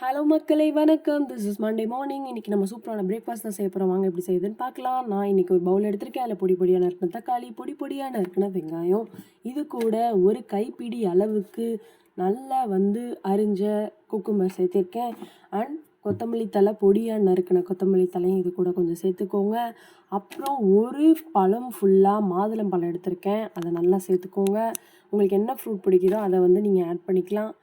Hello மக்களே, வணக்கம். This is Monday morning. இன்றைக்கி நம்ம சூப்பரான பிரேக்ஃபாஸ்ட் தான் செய்ய போகிறோம். வாங்க எப்படி செய்யுதுன்னு பார்க்கலாம். நான் இன்றைக்கி ஒரு பவுல் எடுத்திருக்கேன். அதில் பொடி பொடியாக நறுக்கின தக்காளி, பொடி பொடியாக நறுக்கின வெங்காயம், இது கூட ஒரு கைப்பிடி அளவுக்கு நல்லா அரிஞ்ச குக்கும்பர் சேர்த்திருக்கேன். அண்ட் கொத்தமல்லி தழை, பொடியாக நறுக்கின கொத்தமல்லி தலையும் இது கூட கொஞ்சம் சேர்த்துக்கோங்க. அப்புறம் ஒரு பழம் ஃபுல்லாக மாதுளம்பழம் எடுத்திருக்கேன், அதை நல்லா சேர்த்துக்கோங்க. உங்களுக்கு என்ன ஃப்ரூட் பிடிக்குதோ அதை நீங்கள் ஆட் பண்ணிக்கலாம்.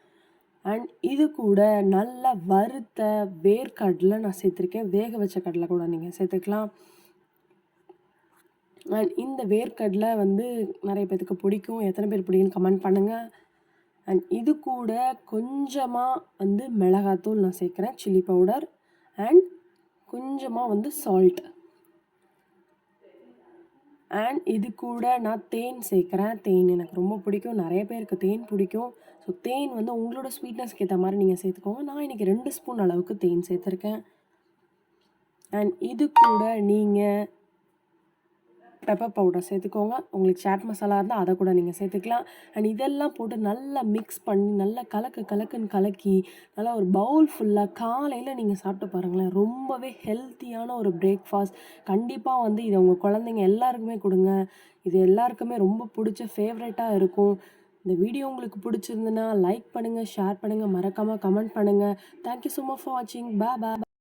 அண்ட் இது கூட நல்ல வறுத்த வேர்க்கடலை நான் சேர்த்துருக்கேன். வேக வச்ச கடலை கூட நீங்கள் சேர்த்துக்கலாம். அண்ட் இந்த வேர்க்கடலை நிறைய பேர்த்துக்கு பிடிக்கும். எத்தனை பேர் பிடிக்குன்னு கமெண்ட் பண்ணுங்கள். அண்ட் இது கூட கொஞ்சமாக மிளகாத்தூள் நான் சேர்க்குறேன், சில்லி பவுடர். அண்ட் கொஞ்சமாக சால்ட். அண்ட் இது கூட நான் தேன் சேர்க்குறேன். தேன் எனக்கு ரொம்ப பிடிக்கும். நிறைய பேருக்கு தேன் பிடிக்கும். ஸோ தேன் உங்களோட ஸ்வீட்னஸ்க்கு ஏற்ற மாதிரி நீங்கள் சேர்த்துக்கோங்க. நான் இன்றைக்கி 2 ஸ்பூன் அளவுக்கு தேன் சேர்த்துருக்கேன். அண்ட் இது கூட நீங்கள் பெப்பர் பவுடர் சேர்த்துக்கோங்க. உங்களுக்கு சாட் மசாலா இருந்தால் அதை கூட நீங்கள் சேர்த்துக்கலாம். அண்ட் இதெல்லாம் போட்டு நல்லா மிக்ஸ் பண்ணி நல்லா கலக்குன்னு கலக்கி நல்லா ஒரு பவுல் ஃபுல்லாக காலையில் நீங்கள் சாப்பிட்டு பாருங்களேன். ரொம்பவே ஹெல்த்தியான ஒரு பிரேக்ஃபாஸ்ட். கண்டிப்பாக இதை உங்கள் குழந்தைங்க எல்லாருக்குமே கொடுங்க. இது எல்லாருக்குமே ரொம்ப பிடிச்ச ஃபேவரட்டாக இருக்கும். இந்த வீடியோ உங்களுக்கு பிடிச்சிருந்துன்னா லைக் பண்ணுங்கள், ஷேர் பண்ணுங்கள், மறக்காமல் கமெண்ட் பண்ணுங்கள். தேங்க்யூ ஸோ மச் ஃபார் வாட்சிங். பை.